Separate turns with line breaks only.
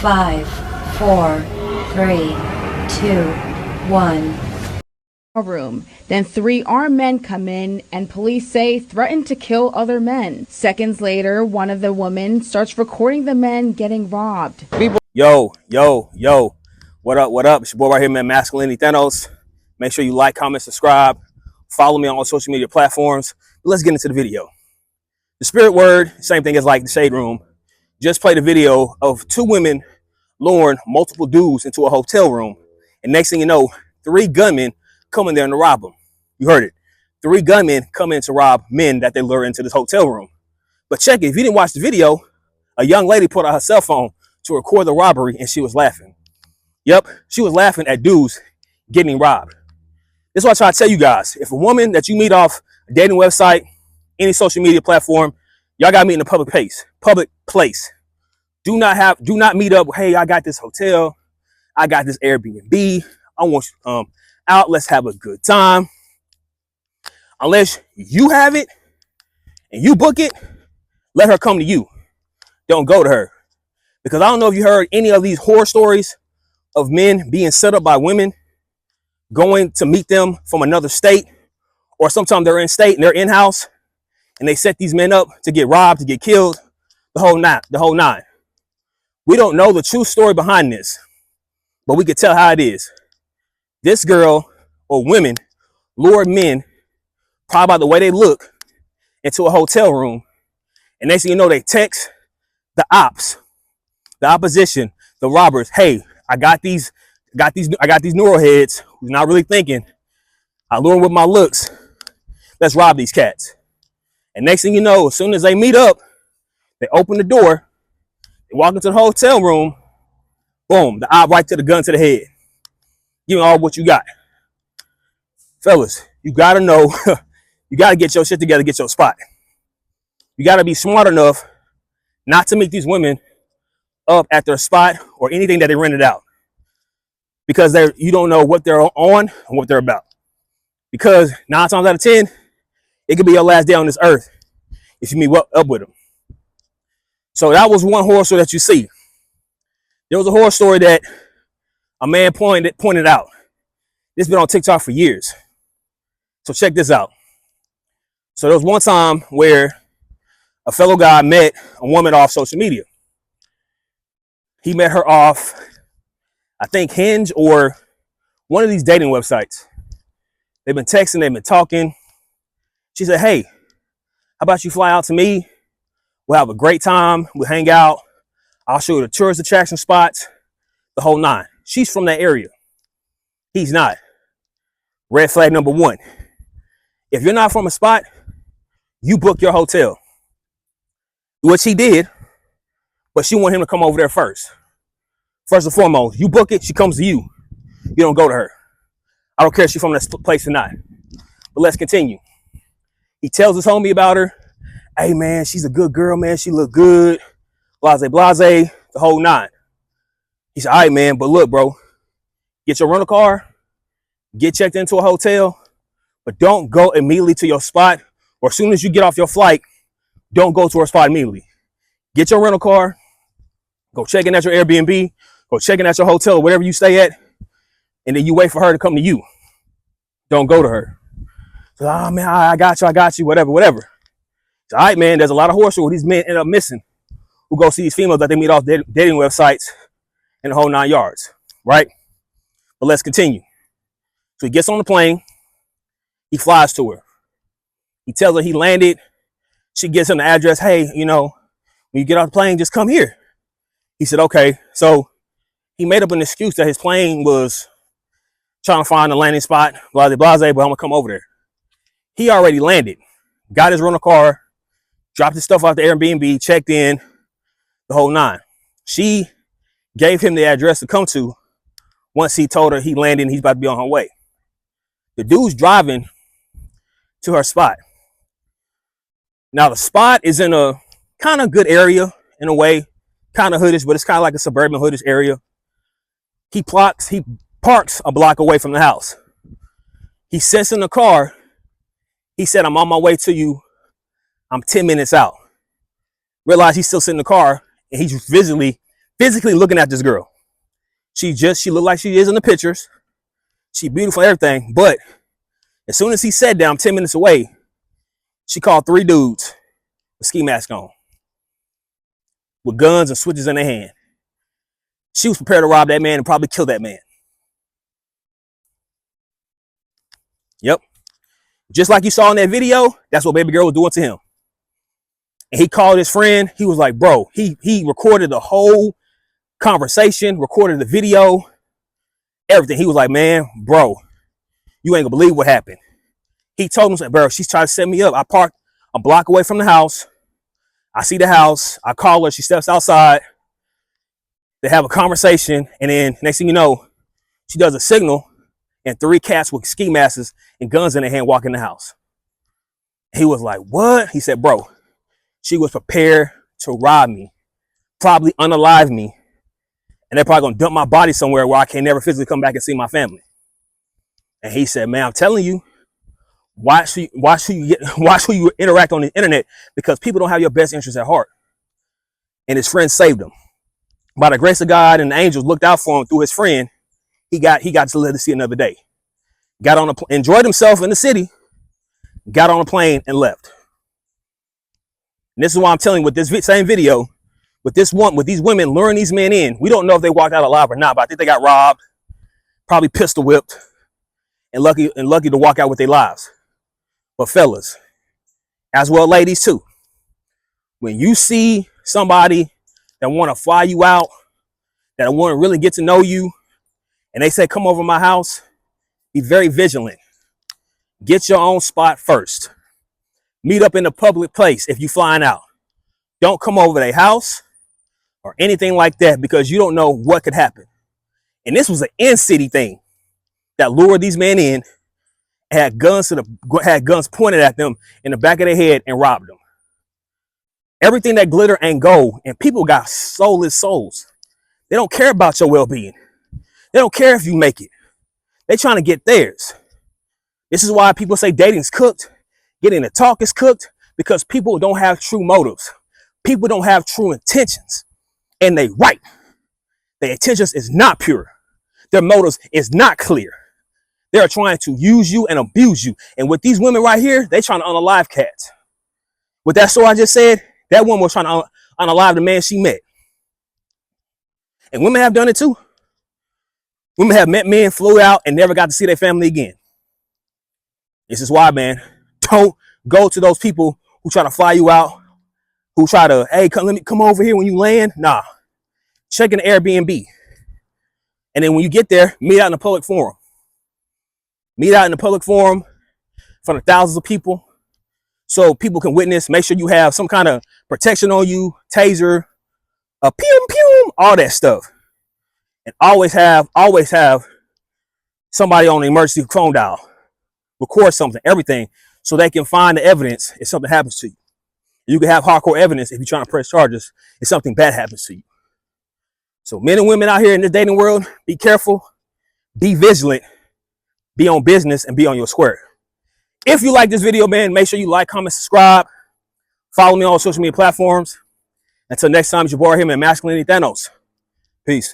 5, 4, 3, 2, 1.
Room. Then 3 armed men come in and police say threatened to kill other men. Seconds later, one of the women starts recording the men getting robbed.
Yo, what up? It's your boy right here, man, Yaniv-Yah. Make sure you like, comment, subscribe, follow me on all social media platforms. Let's get into the video. The spirit word, same thing as like the shade room, just played a video of 2 women luring multiple dudes into a hotel room, and next thing you know, 3 gunmen coming there to rob them. You heard it. 3 gunmen come in to rob men that they lure into this hotel room. But check it, if you didn't watch the video, a young lady put out her cell phone to record the robbery, and she was laughing. Yep, she was laughing at dudes getting robbed. This is what I try to tell you guys. If a woman that you meet off a dating website, any social media platform, y'all gotta meet in a public place. Do not meet up, hey, I got this hotel, I got this Airbnb, I want you to come out, let's have a good time. Unless you have it and you book it, let her come to you. Don't go to her. Because I don't know if you heard any of these horror stories of men being set up by women going to meet them from another state, or sometimes they're in state and they're in-house and they set these men up to get robbed, to get killed, the whole nine. We don't know the true story behind this, but we could tell how it is. This girl or women lure men, probably by the way they look, into a hotel room, and next thing you know, they text the ops, the opposition, the robbers, hey, I got these neural heads who's not really thinking. I lure them with my looks. Let's rob these cats. And next thing you know, as soon as they meet up, they open the door, they walk into the hotel room, boom, the op right to the gun to the head. Give me all what you got. Fellas, you gotta know, you gotta get your shit together, get your spot. You gotta be smart enough not to meet these women up at their spot or anything that they rented out, because you don't know what they're on and what they're about. Because 9 times out of 10, it could be your last day on this earth if you meet up with them. So that was one horror story that you see. There was a horror story that a man pointed out. This has been on TikTok for years. So check this out. So there was one time where a fellow guy met a woman off social media. He met her off, I think, Hinge or one of these dating websites. They've been texting, they've been talking. She said, hey, how about you fly out to me? We'll have a great time. We'll hang out. I'll show you the tourist attraction spots, the whole 9. She's from that area. He's not. Red flag number 1. If you're not from a spot, you book your hotel. Which he did, but she wanted him to come over there first. First and foremost, you book it, she comes to you. You don't go to her. I don't care if she's from that place or not. But let's continue. He tells his homie about her. Hey, man, she's a good girl, man. She look good. Blase, the whole 9. He said, all right, man, but look, bro. Get your rental car. Get checked into a hotel. But don't go immediately to your spot. Or as soon as you get off your flight, don't go to her spot immediately. Get your rental car. Go check in at your Airbnb. Go check in at your hotel, wherever you stay at. And then you wait for her to come to you. Don't go to her. So, oh, man, I got you, whatever. So, all right, man, there's a lot of horror stories these men end up missing who go see these females that they meet off dating websites and the whole 9 yards, right? But let's continue. So he gets on the plane. He flies to her. He tells her he landed. She gives him the address. Hey, you know, when you get off the plane, just come here. He said, okay. So he made up an excuse that his plane was trying to find a landing spot, blase, but I'm going to come over there. He already landed, got his rental car, dropped his stuff out the Airbnb, checked in, the whole 9. She gave him the address to come to once he told her he landed and he's about to be on her way. The dude's driving to her spot. Now, the spot is in a kind of good area in a way, kind of hoodish, but it's kind of like a suburban hoodish area. He parks a block away from the house. He sits in the car. He said, I'm on my way to you. I'm 10 minutes out. Realize he's still sitting in the car and he's visually physically looking at this girl. She looked like she is in the pictures. She beautiful and everything. But as soon as he sat down 10 minutes away, she called 3 dudes with ski masks on, with guns and switches in their hand. She was prepared to rob that man and probably kill that man. Yep. Just like you saw in that video, that's what baby girl was doing to him. And he called his friend. He was like, bro, he recorded the whole conversation, recorded the video, everything. He was like, man, bro, you ain't gonna believe what happened. He told him, bro, she's trying to set me up. I parked a block away from the house. I see the house. I call her. She steps outside. They have a conversation. And then next thing you know, she does a signal and 3 cats with ski masks and guns in their hand walk in the house. He was like, what? He said, bro, she was prepared to rob me, probably unalive me. And they're probably gonna dump my body somewhere where I can never physically come back and see my family. And he said, man, I'm telling you, watch who you interact on the internet, because people don't have your best interests at heart. And his friend saved him. By the grace of God and the angels looked out for him through his friend. He got to live to see another day. Got on enjoyed himself in the city, got on a plane and left. And this is why I'm telling you, with this same video, with these women luring these men in, we don't know if they walked out alive or not, but I think they got robbed, probably pistol whipped, and lucky to walk out with their lives. But fellas, as well ladies too, when you see somebody that want to fly you out, that want to really get to know you, and they say, come over to my house, be very vigilant. Get your own spot first. Meet up in a public place if you flying out. Don't come over their house or anything like that, because you don't know what could happen. And this was an in-city thing that lured these men in, had guns pointed at them in the back of their head and robbed them. Everything that glitter ain't gold, and people got soulless souls. They don't care about your well-being. They don't care if you make it. They're trying to get theirs. This is why people say dating's cooked, getting the talk is cooked, because people don't have true motives. People don't have true intentions. And they right. Their intentions is not pure. Their motives is not clear. They are trying to use you and abuse you. And with these women right here, they trying to unalive cats. With that story I just said, that woman was trying to unalive the man she met. And women have done it too. Women have met men, flew out, and never got to see their family again. This is why, man, don't go to those people who try to fly you out, who try to, hey, come over here when you land. Nah, check an Airbnb. And then when you get there, meet out in a public forum. Meet out in a public forum in front of thousands of people so people can witness. Make sure you have some kind of protection on you, taser, a pew, all that stuff. And always have somebody on the emergency phone dial. Record something, everything, so they can find the evidence if something happens to you. You can have hardcore evidence if you're trying to press charges if something bad happens to you. So men and women out here in this dating world, be careful, be vigilant, be on business, and be on your square. If you like this video, man, make sure you like, comment, subscribe. Follow me on social media platforms. Until next time, it's your boy here, man, Masculinity Thanos. Peace.